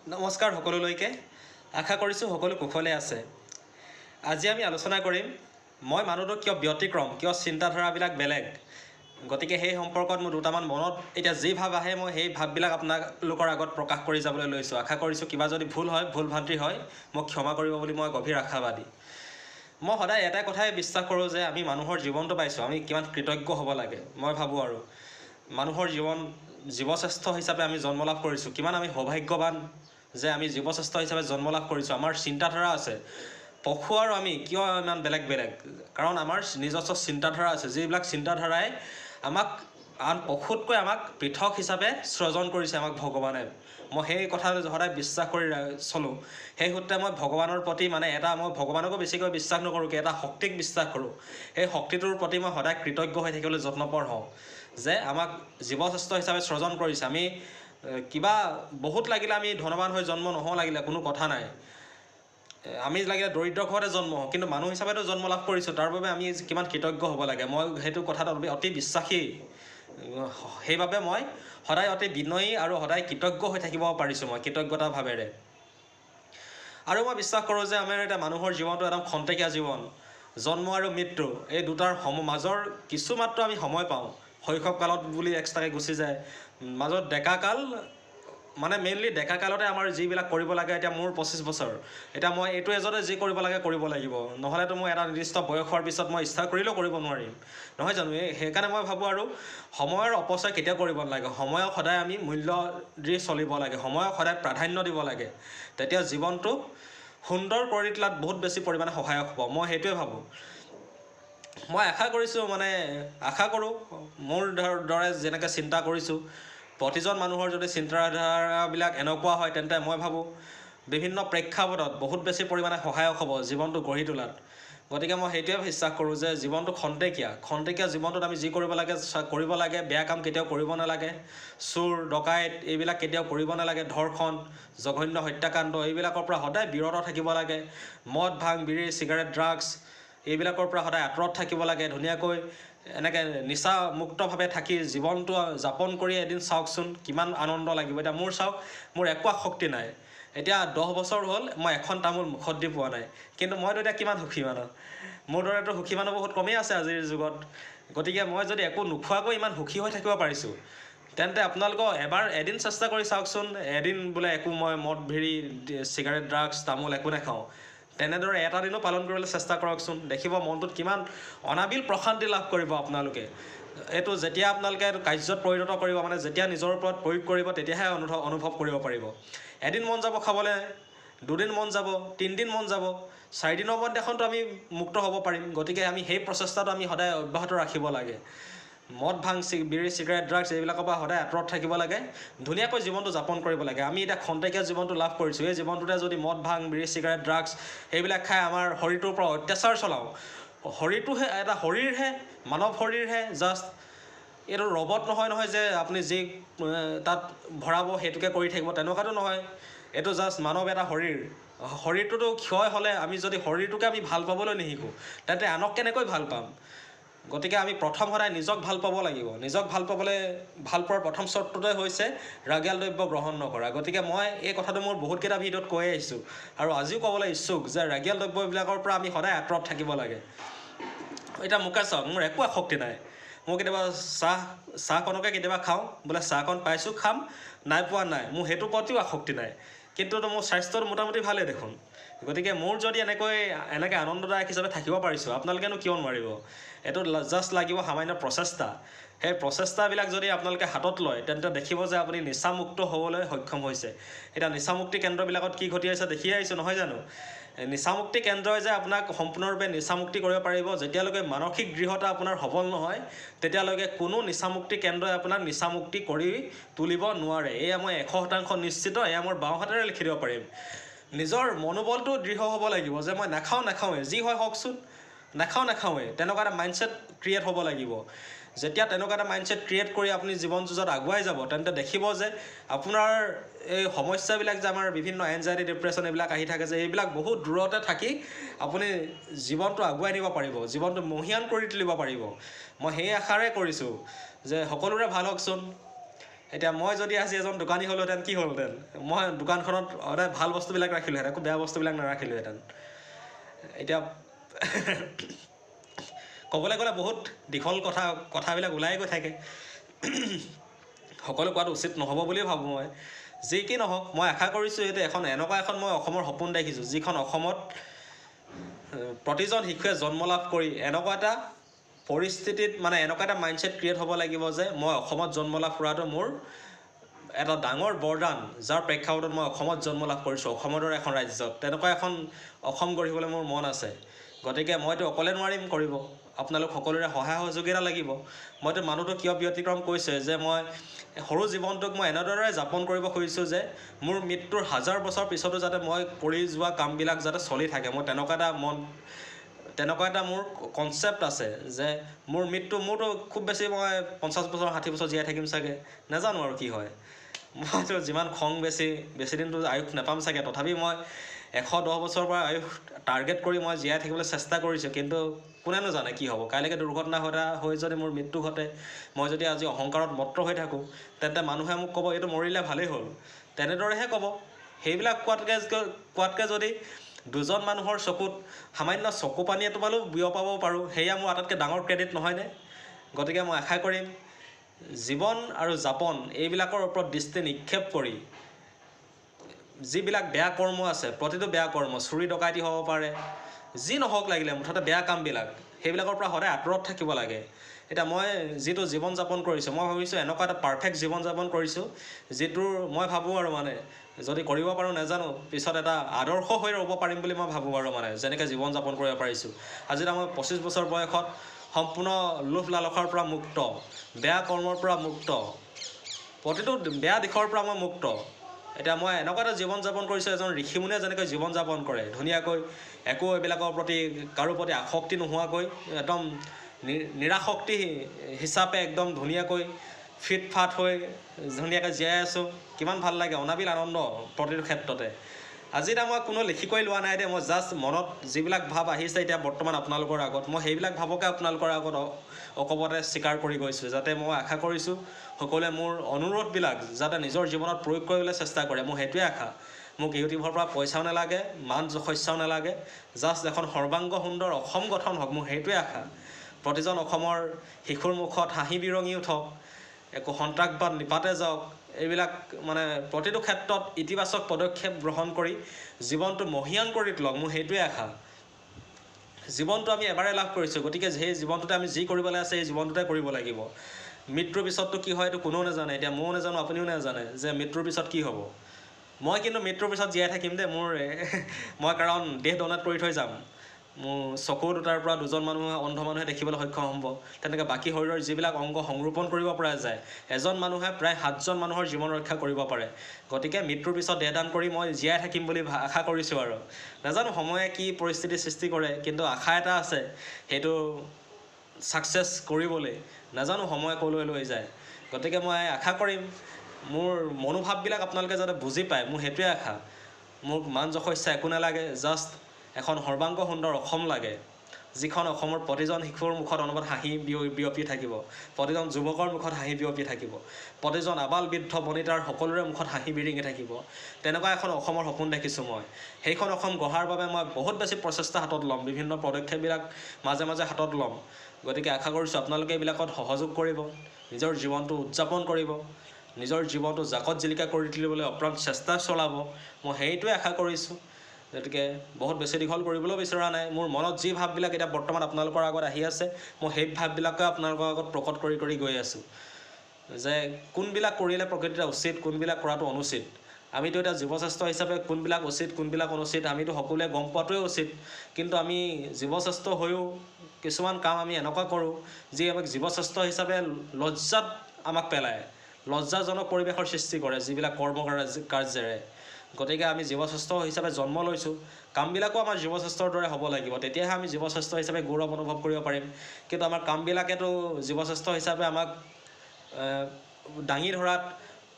নমস্কাৰ সকলোলৈকে আশা কৰিছোঁ সকলো কুশলে আছে। আজি আমি আলোচনা কৰিম মই মানুহটো কিয় ব্যতিক্ৰম, কিয় চিন্তাধাৰাবিলাক বেলেগ। গতিকে সেই সম্পৰ্কত মোৰ দুটামান মনত এতিয়া যি ভাৱ আহে মই সেই ভাৱবিলাক আপোনালোকৰ আগত প্ৰকাশ কৰি যাবলৈ লৈছোঁ। আশা কৰিছোঁ কিবা যদি ভুল হয়, ভুল ভ্ৰান্তি হয় মোক ক্ষমা কৰিব বুলি মই গভীৰ আশাবাদী। মই সদায় এটাই কথাই বিশ্বাস কৰোঁ যে আমি মানুহৰ জীৱনটো পাইছোঁ, আমি কিমান কৃতজ্ঞ হ'ব লাগে। মই ভাবোঁ আৰু মানুহৰ জীৱশ্ৰেষ্ঠ হিচাপে আমি জন্ম লাভ কৰিছোঁ, কিমান আমি সৌভাগ্যৱান যে আমি জীৱশ্ৰেষ্ঠ হিচাপে জন্ম লাভ কৰিছোঁ। আমাৰ চিন্তাধাৰা আছে। পশু আৰু আমি কিয় ইমান বেলেগ বেলেগ? কাৰণ আমাৰ নিজস্ব চিন্তাধাৰা আছে, যিবিলাক চিন্তাধাৰাই আমাক আন পশুতকৈ আমাক পৃথক হিচাপে সৃজন কৰিছে আমাক ভগৱানে। মই সেই কথা সদায় বিশ্বাস কৰি চলোঁ। সেই সূত্ৰে মই ভগৱানৰ প্ৰতি মই ভগৱানকো বেছিকৈ বিশ্বাস নকৰোঁ, এটা শক্তিক বিশ্বাস কৰোঁ। সেই শক্তিটোৰ প্ৰতি মই সদায় কৃতজ্ঞ হৈ থাকিবলৈ যত্নপৰ হওঁ যে আমাক জীৱশ্ৰেষ্ঠ হিচাপে সৃজন কৰিছে। আমি কিবা বহুত লাগিলে আমি ধনৱান হৈ জন্ম নহওঁ, লাগিলে কোনো কথা নাই। আমি লাগিলে দৰিদ্ৰ ঘৰতে জন্ম হওঁ, কিন্তু মানুহ হিচাপেতো জন্ম লাভ কৰিছোঁ, তাৰ বাবে আমি কিমান কৃতজ্ঞ হ'ব লাগে। মই সেইটো কথাত অতি বিশ্বাসী। সেইবাবে মই সদায় অতি বিনয়ী আৰু সদায় কৃতজ্ঞ হৈ থাকিব পাৰিছোঁ, মই কৃতজ্ঞতা ভাৱেৰে। আৰু মই বিশ্বাস কৰোঁ যে আমাৰ এতিয়া মানুহৰ জীৱনটো একদম খন্তেকীয়া জীৱন। জন্ম আৰু মৃত্যু এই দুটাৰ মাজৰ কিছু মাত্ৰ আমি সময় পাওঁ। শৈশৱকালত বুলি এক্সট্ৰাকৈ গুচি যায়, মাজত ডেকাকাল মেইনলি ডেকাকালতে আমাৰ যিবিলাক কৰিব লাগে। এতিয়া মোৰ 25 বছৰ, এতিয়া মই এইটো এজতে যি কৰিব লাগে কৰিব লাগিব, নহ'লেতো মই এটা নিৰ্দিষ্ট বয়স হোৱাৰ পিছত মই ইচ্ছা কৰিলেও কৰিব নোৱাৰিম, নহয় জানো? সেইকাৰণে মই ভাবোঁ আৰু সময়ৰ অপচয় কেতিয়াও কৰিব নালাগে। সময়ক সদায় আমি মূল্য দি চলিব লাগে, সময়ক সদায় প্ৰাধান্য দিব লাগে। তেতিয়া জীৱনটো সুন্দৰ কৰি তোলাত বহুত বেছি পৰিমাণে সহায়ক হ'ব, মই সেইটোৱে ভাবোঁ। মই আশা কৰোঁ মোৰ দৰে যেনেকৈ চিন্তা কৰিছোঁ, প্ৰতিজন মানুহৰ যদি চিন্তাধাৰাবিলাক এনেকুৱা হয়, তেন্তে মই ভাবোঁ বিভিন্ন প্ৰেক্ষাপটত বহুত বেছি পৰিমাণে সহায়ক হ'ব জীৱনটো গঢ়ি তোলাত। গতিকে মই সেইটোৱে বিশ্বাস কৰোঁ যে জীৱনটো খন্তেকীয়া জীৱনটোত আমি যি কৰিব লাগে, বেয়া কাম কেতিয়াও কৰিব নালাগে। চোৰ ডকাইত এইবিলাক কেতিয়াও কৰিব নালাগে। ধৰ্ষণ, জঘন্য হত্যাকাণ্ড এইবিলাকৰ পৰা সদায় বিৰত থাকিব লাগে। মদ, ভাং, বিড়ি, চিগাৰেট, ড্ৰাগছ এইবিলাকৰ পৰা সদায় আঁতৰত থাকিব লাগে। ধুনীয়াকৈ এনেকৈ নিচামুক্তভাৱে থাকি জীৱনটো যাপন কৰি এদিন চাওকচোন কিমান আনন্দ লাগিব। এতিয়া মোৰ একো শক্তি নাই। এতিয়া 10 বছৰ হ'ল মই এখন তামোল মুখত দি পোৱা নাই, কিন্তু মইতো এতিয়া কিমান সুখী মানুহ। মোৰ দৰেতো সুখী মানুহ বহুত কমেই আছে আজিৰ যুগত। গতিকে মই যদি একো নোখোৱাকৈ ইমান সুখী হৈ থাকিব পাৰিছোঁ, তেন্তে আপোনালোকক এদিন চেষ্টা কৰি চাওকচোন। এদিন বোলে মই মদ, বিড়ি, চিগাৰেট, ড্ৰাগছ, তামোল একো নাখাওঁ, তেনেদৰে এটা দিনো পালন কৰিবলৈ চেষ্টা কৰকচোন। দেখিব মনটোত কিমান অনাবিল প্ৰশান্তি লাভ কৰিব আপোনালোকে। এইটো যেতিয়া আপোনালোকে এইটো কাৰ্যত পৰিণত কৰিব, যেতিয়া নিজৰ ওপৰত প্ৰয়োগ কৰিব, তেতিয়াহে অনুভৱ কৰিব পাৰিব। এদিন মন যাব খাবলৈ, 2 দিন মন যাব, 3 দিন মন যাব, 4 দিনৰ মধ্যে এখনতো আমি মুক্ত হ'ব পাৰিম। গতিকে আমি সেই প্ৰচেষ্টাটো আমি সদায় অব্যাহত ৰাখিব লাগে। মদ, ভাং, বিড়ি, চিগাৰেট, ড্ৰাগছ এইবিলাকৰ পৰা সদায় আঁতৰত থাকিব লাগে। ধুনীয়াকৈ জীৱনটো যাপন কৰিব লাগে। আমি এতিয়া খন্তেকীয়া জীৱনটো লাভ কৰিছোঁ, এই জীৱনটোতে যদি মদ, ভাং, বিড়ি, চিগাৰেট, ড্ৰাগছ এইবিলাক খাই আমাৰ শৰীৰটোৰ পৰা অত্যাচাৰ চলাওঁ, শৰীৰটোহে এটা শৰীৰহে, মানৱ শৰীৰহে, জাষ্ট এইটো ৰবট নহয় যে আপুনি যি তাত ভৰাব সেইটোকে কৰি থাকিব, তেনেকুৱাটো নহয়। এইটো জাষ্ট মানৱ এটা শৰীৰটোতো ক্ষয় হ'লে আমি যদি শৰীৰটোকে আমি ভাল পাবলৈ নিশিকোঁ, তেন্তে আনক কেনেকৈ ভাল পাম? গতিকে আমি প্ৰথম সদায় নিজক ভাল পাব লাগিব। নিজক ভাল পোৱাৰ প্ৰথম চৰ্তটোৱে হৈছে ৰাগিয়াল দ্ৰব্য গ্ৰহণ নকৰা। গতিকে মই এই কথাটো মোৰ বহুতকেইটা ভিডিঅ'ত কৈ আহিছোঁ আৰু আজিও ক'বলৈ ইচ্ছুক যে ৰাগিয়াল দ্ৰব্যবিলাকৰ পৰা আমি সদায় আঁতৰত থাকিব লাগে। এতিয়া মোকে চাওক, মোৰ একো আসক্তি নাই। মই কেতিয়াবা চাহকণকে কেতিয়াবা খাওঁ, বোলে চাহকণ পাইছোঁ খাম, নাই পোৱা নাই, মোৰ সেইটোৰ প্ৰতিও আসক্তি নাই। কিন্তু মোৰ স্বাস্থ্যটো মোটামুটি ভালেই দেখোন। গতিকে মোৰ যদি এনেকৈ আনন্দদায়ক হিচাপে থাকিব পাৰিছোঁ, আপোনালোকেনো কিয় নোৱাৰিব? এইটো জাষ্ট লাগিব সামান্য প্ৰচেষ্টা। সেই প্ৰচেষ্টাবিলাক যদি আপোনালোকে হাতত লয়, তেন্তে দেখিব যে আপুনি নিচামুক্ত হ'বলৈ সক্ষম হৈছে। এতিয়া নিচামুক্তি কেন্দ্ৰবিলাকত কি ঘটি আছে দেখি আহিছোঁ, নহয় জানো? নিচামুক্তি কেন্দ্ৰই যে আপোনাক সম্পূৰ্ণৰূপে নিচামুক্তি কৰিব পাৰিব, যেতিয়ালৈকে মানসিক দৃঢ়তা আপোনাৰ সবল নহয়, তেতিয়ালৈকে কোনো নিচামুক্তি কেন্দ্ৰই আপোনাক নিচামুক্তি কৰি তুলিব নোৱাৰে। এয়া মই 100% নিশ্চিত, এয়া মোৰ বাওঁ হাতেৰে লিখি দিব পাৰিম। নিজৰ মনোবলটো দৃঢ় হ'ব লাগিব যে মই নাখাওঁৱেই, যি হয় হওকচোন, নাখাওঁৱেই, তেনেকুৱা এটা মাইণ্ডছেট ক্ৰিয়েট হ'ব লাগিব। যেতিয়া তেনেকুৱা এটা মাইণ্ডছেট ক্ৰিয়েট কৰি আপুনি জীৱন যুঁজত আগুৱাই যাব, তেন্তে দেখিব যে আপোনাৰ এই সমস্যাবিলাক যে আমাৰ বিভিন্ন এনজাইটি, ডিপ্ৰেশ্যন এইবিলাক আহি থাকে, যে এইবিলাক বহুত দূৰতে থাকি আপুনি জীৱনটো আগুৱাই নিব পাৰিব, জীৱনটো মহীয়ান কৰি তুলিব পাৰিব। মই সেই আশাৰে কৰিছোঁ যে সকলোৰে ভাল হওকচোন। এতিয়া মই যদি আজি এজন দোকানী হ'লোহেঁতেন কি হ'লহেঁতেন, মই দোকানখনত সদায় ভাল বস্তুবিলাক ৰাখিলোহেঁতেন, একো বেয়া বস্তুবিলাক নাৰাখিলোহেঁতেন। এতিয়া ক'বলৈ গ'লে বহুত দীঘল কথাবিলাক ওলাই গৈ থাকে, সকলো কোৱাটো উচিত নহ'ব বুলিয়ে ভাবোঁ মই। যি কি নহওক, মই আশা কৰিছোঁ এইটো এনেকুৱা এখন মই অসমৰ সপোন দেখিছোঁ, যিখন অসমত প্ৰতিজন শিশুৱে জন্ম লাভ কৰি এনেকুৱা এটা পৰিস্থিতিত এনেকুৱা এটা মাইণ্ডছেট ক্ৰিয়েট হ'ব লাগিব যে মই অসমত জন্ম লাভ কৰাটো মোৰ এটা ডাঙৰ বৰদান, যাৰ প্ৰেক্ষাপটত মই অসমত জন্ম লাভ কৰিছোঁ, অসমৰ দৰে এখন ৰাজ্যত। তেনেকুৱা এখন অসম গঢ়িবলৈ মোৰ মন আছে। গতিকে মইতো অকলে নোৱাৰিম কৰিব, আপোনালোক সকলোৰে সহায় সহযোগিতা লাগিব। মইতো মানুহটো কিয় ব্যতিক্ৰম কৈছে যে মই সৰু জীৱনটোক মই এনেদৰে যাপন কৰিব খুজিছোঁ যে মোৰ মৃত্যুৰ 1000 বছৰ পিছতো যাতে মই কৰি যোৱা কামবিলাক যাতে চলি থাকে। মই তেনেকুৱা এটা মোৰ কনচেপ্ট আছে যে মোৰতো খুব বেছি মই 50 বছৰ 60 বছৰ জীয়াই থাকিম চাগে, নাজানো আৰু কি হয়। মইতো যিমান খং বেছি দিনটো আয়ুস নাপাম চাগে, তথাপি মই 110 বছৰৰ পৰা আয়ুস টাৰ্গেট কৰি মই জীয়াই থাকিবলৈ চেষ্টা কৰিছোঁ। কিন্তু কোনেনো জানে কি হ'ব, কাইলৈকে দুৰ্ঘটনা হৈ যদি মোৰ মৃত্যু ঘটে, মই যদি আজি অহংকাৰত মত্ত হৈ থাকোঁ, তেন্তে মানুহে মোক ক'ব এইটো মৰিলে ভালেই হ'ল, তেনেদৰেহে ক'ব। সেইবিলাক কোৱাতকৈ যদি দুজন মানুহৰ চকুত সামান্য চকু পানী এটোপালো বিয়পাব পাৰোঁ, সেয়া মোৰ আটাইতকৈ ডাঙৰ ক্ৰেডিট নহয়নে? গতিকে মই আশা কৰিম জীৱন আৰু যাপন এইবিলাকৰ ওপৰত দৃষ্টি নিক্ষেপ কৰি যিবিলাক বেয়া কৰ্ম আছে, প্ৰতিটো বেয়া কৰ্ম, চুৰি ডকাইতি হ'ব পাৰে, যি নহওক লাগিলে মুঠতে বেয়া কামবিলাক, সেইবিলাকৰ পৰা সদায় আঁতৰত থাকিব লাগে। এতিয়া মই যিটো জীৱন যাপন কৰিছোঁ, মই ভাবিছোঁ এনেকুৱা এটা পাৰফেক্ট জীৱন যাপন কৰিছোঁ, যিটোৰ মই ভাবোঁ আৰু যদি কৰিব পাৰোঁ নাজানো, পিছত এটা আদৰ্শ হৈ ৰ'ব পাৰিম বুলি মই ভাবোঁ আৰু যেনেকৈ জীৱন যাপন কৰিব পাৰিছোঁ। আজি মই 25 বছৰ বয়সত সম্পূৰ্ণ লোভ লালসাৰ পৰা মুক্ত, বেয়া কৰ্মৰ পৰা মুক্ত, প্ৰতিটো বেয়া দিশৰ পৰা মই মুক্ত। এতিয়া মই এনেকুৱা এটা জীৱন যাপন কৰিছোঁ, এজন ঋষিমুনিয়ে যেনেকৈ জীৱন যাপন কৰে, ধুনীয়াকৈ একো এইবিলাকৰ প্ৰতি কাৰো প্ৰতি আসক্তি নোহোৱাকৈ, একদম নিৰাসক্তি হিচাপে একদম ধুনীয়াকৈ ফিট ফাট হৈ ধুনীয়াকৈ জীয়াই আছোঁ। কিমান ভাল লাগে, অনাবিল আনন্দ প্ৰতিটো ক্ষেত্ৰতে। আজি মই কোনো লিখি কৰি লোৱা নাই দেই, মই জাষ্ট মনত যিবিলাক ভাৱ আহিছে এতিয়া বৰ্তমান আপোনালোকৰ আগত, মই সেইবিলাক ভাৱকে আপোনালোকৰ আগত অকপতে স্বীকাৰ কৰি গৈছোঁ, যাতে মই আশা কৰিছোঁ সকলোৱে মোৰ অনুৰোধবিলাক যাতে নিজৰ জীৱনত প্ৰয়োগ কৰিবলৈ চেষ্টা কৰে। মোৰ সেইটোৱে আশা। মোক ইউটিউবৰ পৰা পইচাও নালাগে, মান যশস্যাও নালাগে, জাষ্ট এখন সৰ্বাংগ সুন্দৰ অসম গঠন হওক, মোৰ সেইটোৱে আশা। প্ৰতিজন অসমৰ শিশুৰ মুখত হাঁহি বিৰঙি উঠক, একো সন্ত্ৰাসবাদ নিপাতে যাওক, এইবিলাক প্ৰতিটো ক্ষেত্ৰত ইতিবাচক পদক্ষেপ গ্ৰহণ কৰি জীৱনটো মহীয়ান কৰি তোলক, মোৰ সেইটোৱে আশা। জীৱনটো আমি এবাৰে লাভ কৰিছোঁ, গতিকে সেই জীৱনটোতে আমি যি কৰিবলৈ আছে সেই জীৱনটোতে কৰিব লাগিব। মৃত্যুৰ পিছততো কি হয় এইটো কোনেও নাজানে, এতিয়া ময়ো নাজানো, আপুনিও নাজানে যে মৃত্যুৰ পিছত কি হ'ব। মই কিন্তু মৃত্যুৰ পিছত জীয়াই থাকিম দেই, মই কাৰণ দেহ ডনেট কৰি থৈ যাম। মোৰ চকু দুটাৰ পৰা দুজন অন্ধ মানুহে দেখিবলৈ সক্ষম হ'ব, তেনেকৈ বাকী শৰীৰৰ যিবিলাক অংগ সংৰোপণ কৰিব পৰা যায়, এজন মানুহে প্ৰায় 7জন মানুহৰ জীৱন ৰক্ষা কৰিব পাৰে। গতিকে মৃত্যুৰ পিছত দেহদান কৰি মই জীয়াই থাকিম বুলি আশা কৰিছোঁ। আৰু নাজানো সময়ে কি পৰিস্থিতিৰ সৃষ্টি কৰে, কিন্তু আশা এটা আছে সেইটো ছাকচেছ কৰিবলৈ, নাজানো সময় ক'লৈ লৈ যায়। গতিকে মই আশা কৰিম মোৰ মনোভাৱবিলাক আপোনালোকে যাতে বুজি পায়, মোৰ সেইটোৱে আশা। মোক মান যশস্যা একো নালাগে, জাষ্ট এখন সৰ্বাংগ সুন্দৰ অসম লাগে, যিখন অসমৰ প্ৰতিজন শিশুৰ মুখত অনবৰত হাঁহি বিয়পি থাকিব, প্ৰতিজন যুৱকৰ মুখত হাঁহি বিয়পি থাকিব, প্ৰতিজন আবাল বৃদ্ধ বনিতাৰ সকলোৰে মুখত হাঁহি বিৰিঙি থাকিব। তেনেকুৱা এখন অসমৰ সপোন দেখিছোঁ মই। সেইখন অসম গঢ়াৰ বাবে মই বহুত বেছি প্ৰচেষ্টা হাতত ল'ম, বিভিন্ন পদক্ষেপবিলাক মাজে মাজে হাতত ল'ম। গতিকে আশা কৰিছোঁ আপোনালোকে এইবিলাকত সহযোগ কৰিব, নিজৰ জীৱনটো উদযাপন কৰিব, নিজৰ জীৱনটো জাকত জিলিকা কৰি তুলিবলৈ অপ্ৰাণ চেষ্টা চলাব, মই সেইটোৱে আশা কৰিছোঁ। গতিকে বহুত বেছি দীঘল কৰিবলৈও বিচৰা নাই। মোৰ মনত যি ভাৱবিলাক এতিয়া বৰ্তমান আপোনালোকৰ আগত আহি আছে, মই সেই ভাৱবিলাকে আপোনালোকৰ আগত প্ৰকট কৰি গৈ আছোঁ, যে কোনবিলাক কৰিলে প্ৰকৃততে উচিত, কোনবিলাক কৰাটো অনুচিত। আমিতো এতিয়া জীৱশ্ৰেষ্ঠ হিচাপে কোনবিলাক উচিত কোনবিলাক অনুচিত আমিতো সকলোৱে গম পোৱাটোৱে উচিত। কিন্তু আমি জীৱশ্ৰেষ্ঠ হৈও কিছুমান কাম আমি এনেকুৱা কৰোঁ যি আমাক জীৱশ্ৰেষ্ঠ হিচাপে লজ্জাত আমাক পেলায়, লজ্জাজনক পৰিৱেশৰ সৃষ্টি কৰে যিবিলাক কৰ্ম কাৰ্যেৰে। গতিকে আমি জীৱশ্ৰেষ্ঠ হিচাপে জন্ম লৈছোঁ, কামবিলাকো আমাৰ জীৱশ্ৰেষ্ঠৰ দৰে হ'ব লাগিব, তেতিয়াহে আমি জীৱশ্ৰেষ্ঠ হিচাপে গৌৰৱ অনুভৱ কৰিব পাৰিম। কিন্তু আমাৰ কামবিলাকেতো জীৱশ্ৰেষ্ঠ হিচাপে আমাক দাঙি ধৰাত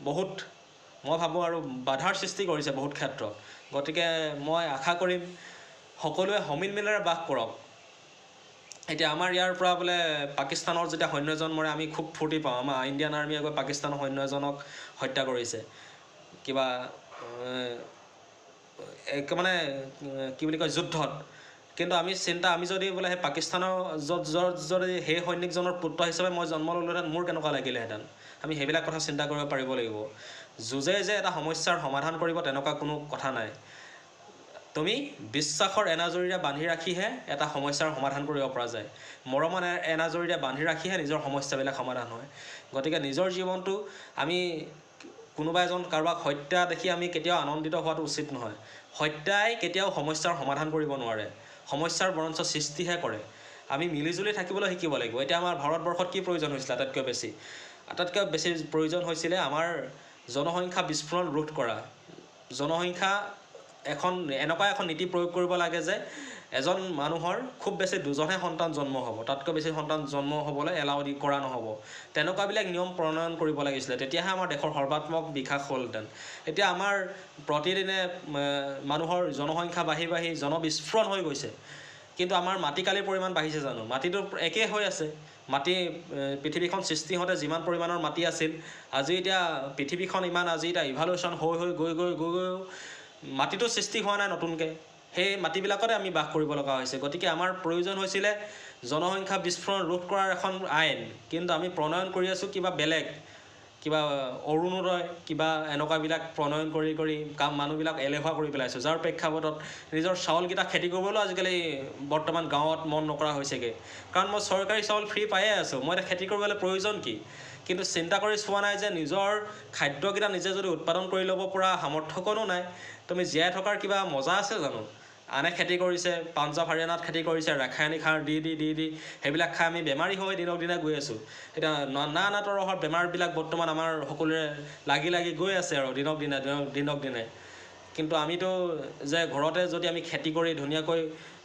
বহুত, মই ভাবোঁ আৰু বাধাৰ সৃষ্টি কৰিছে বহুত ক্ষেত্ৰত। গতিকে মই আশা কৰিম সকলোৱে সমিল মিলেৰে বাস কৰক, এতিয়া আমাৰ ইয়াৰ পৰা বোলে পাকিস্তানৰ যেতিয়া সৈন্য এজন মৰে আমি খুব ফূৰ্তি পাওঁ, আমাৰ ইণ্ডিয়ান আৰ্মীয়ে গৈ পাকিস্তানৰ সৈন্য এজনক হত্যা কৰিছে কিবা এক মানে কি বুলি কয় যুদ্ধত। কিন্তু আমি যদি বোলে সেই পাকিস্তানৰ যদি সেই সৈনিকজনৰ পুত্ৰ হিচাপে মই জন্ম ল'লোহেঁতেন মোৰ কেনেকুৱা লাগিলেহেঁতেন, আমি সেইবিলাক কথা চিন্তা কৰিব পাৰিব লাগিব। যুঁজে যে এটা সমস্যাৰ সমাধান কৰিব তেনেকুৱা কোনো কথা নাই। তুমি বিশ্বাসৰ এনাজৰীৰে বান্ধি ৰাখিহে এটা সমস্যাৰ সমাধান কৰিব পৰা যায়, মৰমৰ এনাজৰীৰে বান্ধি ৰাখিহে নিজৰ সমস্যাবিলাক সমাধান হয়। গতিকে নিজৰ জীৱনটো আমি কোনোবা এজন কাৰোবাক হত্যা দেখি আমি কেতিয়াও আনন্দিত হোৱাটো উচিত নহয়। হত্যাই কেতিয়াও সমস্যাৰ সমাধান কৰিব নোৱাৰে, সমস্যাৰ বৰঞ্চ সৃষ্টিহে কৰে। আমি মিলিজুলি থাকিবলৈ শিকিব লাগিব। এতিয়া আমাৰ ভাৰতবৰ্ষত কি প্ৰয়োজন হৈছিলে আটাইতকৈ বেছি প্ৰয়োজন হৈছিলে আমাৰ জনসংখ্যা বিস্ফোৰণ ৰোধ কৰা। জনসংখ্যা এনেকুৱা এখন নীতি প্ৰয়োগ কৰিব লাগে যে এজন মানুহৰ খুব বেছি 2জনহে সন্তান জন্ম হ'ব, তাতকৈ বেছি সন্তান জন্ম হ'বলৈ এলাও কৰা নহ'ব। তেনেকুৱাবিলাক নিয়ম প্ৰণয়ন কৰিব লাগিছিলে, তেতিয়াহে আমাৰ দেশৰ সৰ্বাত্মক বিকাশ হ'লহেঁতেন। এতিয়া আমাৰ প্ৰতিদিনে মানুহৰ জনসংখ্যা বাঢ়ি জনবিস্ফোৰণ হৈ গৈছে, কিন্তু আমাৰ মাটিকালিৰ পৰিমাণ বাঢ়িছে জানো? মাটিটো একেই হৈ আছে। পৃথিৱীখন সৃষ্টি হওঁতে যিমান পৰিমাণৰ মাটি আছিল, আজি এতিয়া পৃথিৱীখন এতিয়া ইভালুশ্যন হৈ গৈ মাটিটো সৃষ্টি হোৱা নাই নতুনকৈ। সেই মাটিবিলাকতে আমি বাস কৰিব লগা হৈছে। গতিকে আমাৰ প্ৰয়োজন হৈছিলে জনসংখ্যা বিস্ফোৰণ ৰোধ কৰাৰ এখন আইন, কিন্তু আমি প্ৰণয়ন কৰি আছোঁ কিবা অৰুণোদয় কিবা এনেকুৱাবিলাক প্ৰণয়ন কৰি মানুহবিলাক এলেহুৱা কৰি পেলাইছোঁ, যাৰ প্ৰেক্ষাপটত নিজৰ চাউলকেইটা খেতি কৰিবলৈও আজিকালি বৰ্তমান গাঁৱত মন নকৰা হৈছেগৈ। কাৰণ মই চৰকাৰী চাউল ফ্ৰী পায়ে আছোঁ, মই এতিয়া খেতি কৰিবলৈ প্ৰয়োজন কি? কিন্তু চিন্তা কৰি চোৱা নাই যে নিজৰ খাদ্যকেইটা নিজে যদি উৎপাদন কৰি ল'ব পৰা সামৰ্থ্যকণো নাই, তুমি জীয়াই থকাৰ কিবা মজা আছে জানো? আনে খেতি কৰিছে, পাঞ্জাৱ হাৰিয়ানাত খেতি কৰিছে, ৰাসায়নিক সাৰ দি সেইবিলাক খাই আমি বেমাৰী হৈ দিনক দিনে গৈ আছোঁ। এতিয়া নানা তৰহৰ বেমাৰবিলাক বৰ্তমান আমাৰ সকলোৰে লাগি গৈ আছে আৰু দিনক দিনে। কিন্তু আমিতো যে ঘৰতে যদি আমি খেতি কৰি ধুনীয়াকৈ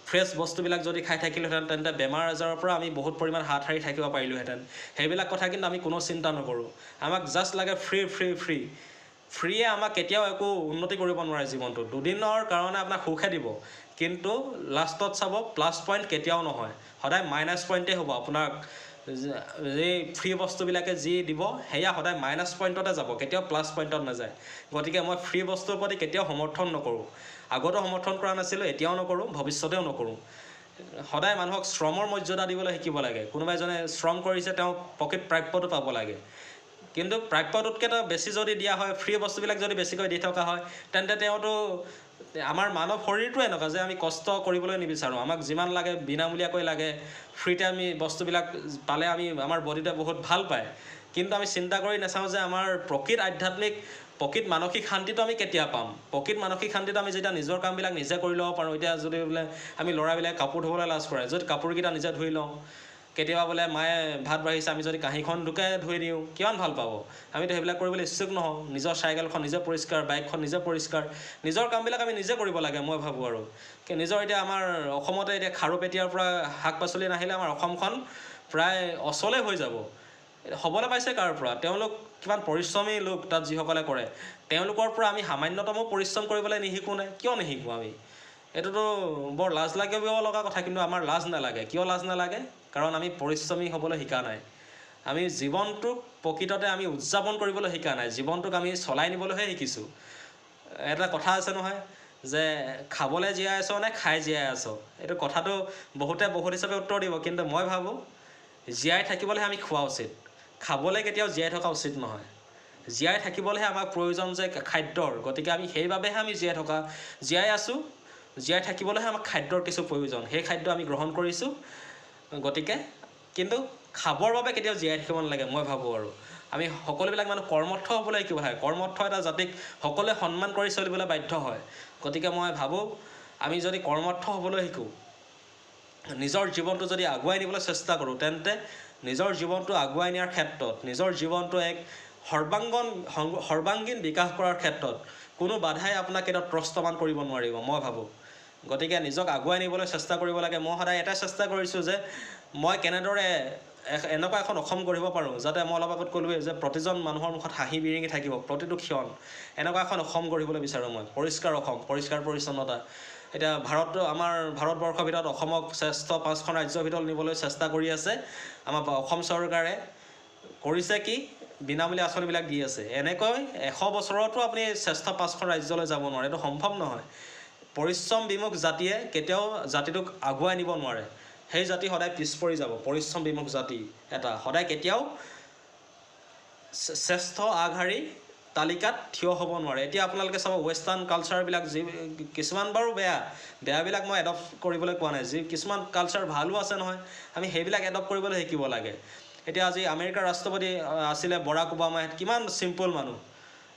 ফ্ৰেছ বস্তুবিলাক যদি খাই থাকিলোহেঁতেন, তেন্তে বেমাৰ আজাৰৰ পৰা আমি বহুত পৰিমাণ হাত সাৰি থাকিব পাৰিলোহেঁতেন। সেইবিলাক কথা কিন্তু আমি কোনো চিন্তা নকৰোঁ। আমাক জাষ্ট লাগে ফ্ৰী। ফ্ৰীয়ে আমাক কেতিয়াও একো উন্নতি কৰিব নোৱাৰে জীৱনটো। দুদিনৰ কাৰণে আপোনাক সুখে দিব, কিন্তু লাষ্টত চাব প্লাছ পইণ্ট কেতিয়াও নহয়, সদায় মাইনাছ পইণ্টেই হ'ব। আপোনাক এই ফ্ৰী বস্তুবিলাকে যি দিব সেয়া সদায় মাইনাছ পইণ্টতে যাব, কেতিয়াও প্লাছ পইণ্টত নাযায়। গতিকে মই ফ্ৰী বস্তুৰ প্ৰতি কেতিয়াও সমৰ্থন নকৰোঁ। আগতো সমৰ্থন কৰা নাছিলোঁ, এতিয়াও নকৰোঁ, ভৱিষ্যতেও নকৰোঁ। সদায় মানুহক শ্ৰমৰ মৰ্যাদা দিবলৈ শিকিব লাগে। কোনোবা এজনে শ্ৰম কৰিছে, তেওঁ প্ৰকৃত প্ৰাপ্যটো পাব লাগে। কিন্তু প্ৰাপ্যটোতকৈ বেছি যদি দিয়া হয়, ফ্ৰী বস্তুবিলাক যদি বেছিকৈ দি থকা হয়, তেন্তে আমাৰ মানৱ শৰীৰটো এনেকুৱা যে আমি কষ্ট কৰিবলৈ নিবিচাৰোঁ। আমাক যিমান লাগে বিনামূলীয়াকৈ লাগে, ফ্ৰীতে আমি বস্তুবিলাক পালে আমাৰ বডিটোৱে বহুত ভাল পায়। কিন্তু আমি চিন্তা কৰি নাচাওঁ যে আমাৰ প্ৰকৃত মানসিক শান্তিটো আমি কেতিয়া পাম? প্ৰকৃত মানসিক শান্তিটো আমি যেতিয়া নিজৰ কামবিলাক নিজে কৰি ল'ব পাৰোঁ। এতিয়া যদি বোলে আমি ল'ৰাবিলাকে কাপোৰ ধুবলৈ লাজ কৰে, যদি কাপোৰকেইটা নিজে ধুই লওঁ, কেতিয়াবা বোলে মায়ে ভাত বাঢ়িছে, আমি যদি কাঁহীখনটোকে ধুই দিওঁ, কিমান ভাল পাব? আমিতো সেইবিলাক কৰিবলৈ ইচ্ছুক নহওঁ। নিজৰ চাইকেলখন নিজে পৰিষ্কাৰ, বাইকখন নিজে পৰিষ্কাৰ, নিজৰ কামবিলাক আমি নিজে কৰিব লাগে, মই ভাবোঁ। আৰু নিজৰ এতিয়া আমাৰ অসমতে এতিয়া খাৰুপেটীয়াৰ পৰা শাক পাচলি নাহিলে আমাৰ অসমখন প্ৰায় অচলে হৈ যাব। হ'বলৈ পাইছে কাৰ পৰা? তেওঁলোক কিমান পৰিশ্ৰমী লোক তাত যিসকলে কৰে, তেওঁলোকৰ পৰা আমি সামান্যতমো পৰিশ্ৰম কৰিবলৈ নিশিকোঁ নে? কিয় নিশিকোঁ আমি? এইটোতো বৰ লাজ লাগিব লগা কথা, কিন্তু আমাৰ লাজ নালাগে। কিয় লাজ নালাগে? কাৰণ আমি পৰিশ্ৰমী হ'বলৈ শিকা নাই। আমি জীৱনটোক প্ৰকৃততে আমি উদযাপন কৰিবলৈ শিকা নাই, জীৱনটোক আমি চলাই নিবলৈহে শিকিছোঁ। এটা কথা আছে নহয় যে খাবলৈ জীয়াই আছ নে খাই জীয়াই আছ? এইটো কথাটো বহুতে বহুত হিচাপে উত্তৰ দিব, কিন্তু মই ভাবোঁ জীয়াই থাকিবলৈহে আমি খোৱা উচিত, খাবলৈ কেতিয়াও জীয়াই থকা উচিত নহয়। জীয়াই থাকিবলৈহে আমাক প্ৰয়োজন যে খাদ্যৰ। গতিকে আমি সেইবাবেহে আমি জীয়াই আছোঁ। জীয়াই থাকিবলৈহে আমাক খাদ্যৰ কিছু প্ৰয়োজন, সেই খাদ্য আমি গ্ৰহণ কৰিছোঁ। গতিকে কিন্তু খাবৰ বাবে কেতিয়াও জীয়াই থাকিব নালাগে, মই ভাবোঁ। আৰু আমি সকলোবিলাক মানুহ কৰ্মঠ হ'বলৈ শিকিব লাগে। কৰ্মঠ এটা জাতিক সকলোৱে সন্মান কৰি চলিবলৈ বাধ্য হয়। গতিকে মই ভাবোঁ আমি যদি কৰ্মঠ হ'বলৈ শিকোঁ, নিজৰ জীৱনটো যদি আগুৱাই নিবলৈ চেষ্টা কৰোঁ, তেন্তে নিজৰ জীৱনটো আগুৱাই নিয়াৰ ক্ষেত্ৰত, নিজৰ জীৱনটো এক সৰ্বাংগীন বিকাশ কৰাৰ ক্ষেত্ৰত কোনো বাধাই আপোনাক কেতিয়াও ত্ৰস্তমান কৰিব নোৱাৰিব, মই ভাবোঁ। গতিকে নিজক আগুৱাই নিবলৈ চেষ্টা কৰিব লাগে। মই সদায় এটাই চেষ্টা কৰিছোঁ যে মই কেনেদৰে এনেকুৱা এখন অসম গঢ়িব পাৰোঁ, যাতে মই অলপ আগত ক'লোৱেই যে প্ৰতিজন মানুহৰ মুখত হাঁহি বিৰিঙি থাকিব প্ৰতিটো ক্ষণ। এনেকুৱা এখন অসম গঢ়িবলৈ বিচাৰোঁ মই, পৰিষ্কাৰ অসম, পৰিষ্কাৰ পৰিচ্ছন্নতা। এতিয়া আমাৰ ভাৰতবৰ্ষৰ ভিতৰত অসমক শ্ৰেষ্ঠ 5খন ৰাজ্যৰ ভিতৰত নিবলৈ চেষ্টা কৰি আছে আমাৰ অসম চৰকাৰে। কৰিছে কি, বিনামূলীয়া আঁচনিবিলাক দি আছে। এনেকৈ 100 বছৰতো আপুনি শ্ৰেষ্ঠ 5খন ৰাজ্যলৈ যাব নোৱাৰে, এইটো সম্ভৱ নহয়। পৰিশ্ৰম বিমুখ জাতিয়ে কেতিয়াও জাতিটোক আগুৱাই নিব নোৱাৰে। সেই জাতি সদায় পিছ পৰি যাব। পৰিশ্ৰম বিমুখ জাতি এটা সদায় কেতিয়াও শ্ৰেষ্ঠ আগশাৰী তালিকাত থিয় হ'ব নোৱাৰে। এতিয়া আপোনালোকে চাব ৱেষ্টাৰ্ণ কালচাৰবিলাক যি কিছুমান বাৰু বেয়াবিলাক মই এডপ্ট কৰিবলৈ কোৱা নাই, যি কিছুমান কালচাৰ ভালো আছে নহয়, আমি সেইবিলাক এডপ্ট কৰিবলৈ শিকিব লাগে। এতিয়া আজি আমেৰিকাৰ ৰাষ্ট্ৰপতি আছিলে বৰাক ওবামা, কিমান চিম্পল মানুহ।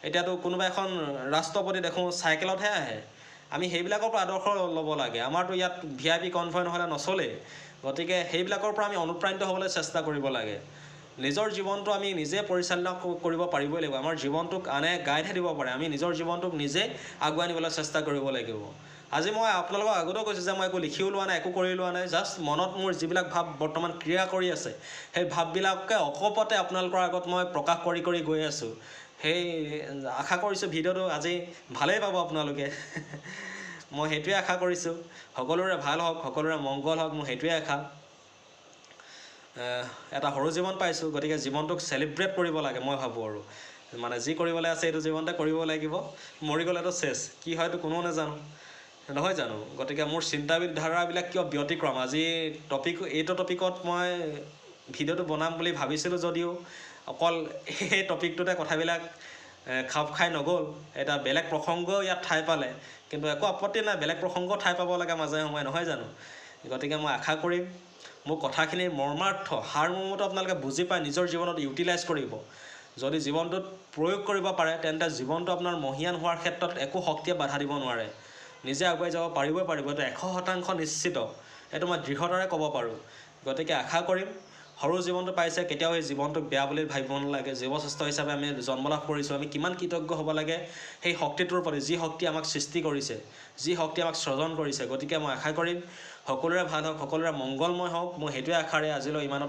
এতিয়াতো কোনোবা এখন ৰাষ্ট্ৰপতি দেখোঁ চাইকেলতহে আহে। আমি সেইবিলাকৰ পৰা আদৰ্শ ল'ব লাগে। আমাৰতো ইয়াত VIP কনভয় নহ'লে নচলেই। গতিকে সেইবিলাকৰ পৰা আমি অনুপ্ৰাণিত হ'বলৈ চেষ্টা কৰিব লাগে। নিজৰ জীৱনটো আমি নিজে পৰিচালনা কৰিব পাৰিবই লাগিব। আমাৰ জীৱনটোক আনে গাইডহে দিব পাৰে, আমি নিজৰ জীৱনটোক নিজে আগুৱাই নিবলৈ চেষ্টা কৰিব লাগিব। আজি মই আপোনালোকক আগতেও কৈছোঁ যে মই একো লিখিও লোৱা নাই, একো কৰি লোৱা নাই। জাষ্ট মনত মোৰ যিবিলাক ভাৱ বৰ্তমান ক্ৰিয়া কৰি আছে, সেই ভাৱবিলাকে অকপতে আপোনালোকৰ আগত মই প্ৰকাশ কৰি গৈ আছোঁ। সেই আশা কৰিছোঁ ভিডিঅ'টো আজি ভালেই পাব আপোনালোকে। মই সেইটোৱে আশা কৰিছোঁ। সকলোৰে ভাল হওক, সকলোৰে মংগল হওক, মোৰ সেইটোৱে আশা। এটা সৰু জীৱন পাইছোঁ, গতিকে জীৱনটোক চেলিব্ৰেট কৰিব লাগে মই ভাবোঁ। আৰু মানে যি কৰিবলৈ আছে এইটো জীৱনতে কৰিব লাগিব। মৰি গ'লেতো চেছ, কি হয়তো কোনেও নাজানো, নহয় জানো? গতিকে মোৰ চিন্তাধাৰাবিলাক কিয় ব্যতিক্ৰম। আজি এইটো টপিকত মই ভিডিঅ'টো বনাম বুলি ভাবিছিলোঁ যদিও অকল এই টপিকটোতে কথাবিলাক খাপ খাই নগ'ল। এটা বেলেগ প্ৰসংগও ইয়াত ঠাই পালে, কিন্তু একো আপত্তি নাই, বেলেগ প্ৰসংগও ঠাই পাব লাগে মাজে সময়ে, নহয় জানো? গতিকে মই আশা কৰিম মোৰ কথাখিনিৰ মৰ্মাৰ্থ সাৰমৰ্মটো আপোনালোকে বুজি পাই নিজৰ জীৱনত ইউটিলাইজ কৰিব। যদি জীৱনটোত প্ৰয়োগ কৰিব পাৰে, তেন্তে জীৱনটো আপোনাৰ মহিয়ান হোৱাৰ ক্ষেত্ৰত একো শক্তিয়ে বাধা দিব নোৱাৰে। নিজে আগুৱাই যাব পাৰিবই পাৰিব, এইটো 100% নিশ্চিত। এইটো মই দৃঢ়তাৰে ক'ব পাৰোঁ। গতিকে আশা কৰিম সৰু জীৱনটো পাইছে, কেতিয়াও এই জীৱনটোক বেয়া বুলি ভাবিব নালাগে। জীৱশ্ৰেষ্ঠ হিচাপে আমি জন্ম লাভ কৰিছোঁ, আমি কিমান কৃতজ্ঞ হ'ব লাগে সেই শক্তিটোৰ প্ৰতি, যি শক্তি আমাক সৃষ্টি কৰিছে, যি শক্তি আমাক সৃজন কৰিছে। গতিকে মই আশা কৰিম সকলোৰে ভাল হওক, সকলোৰে মংগলময় হওক। মই সেইটোৱে আশাৰে আজিলৈ ইমানতে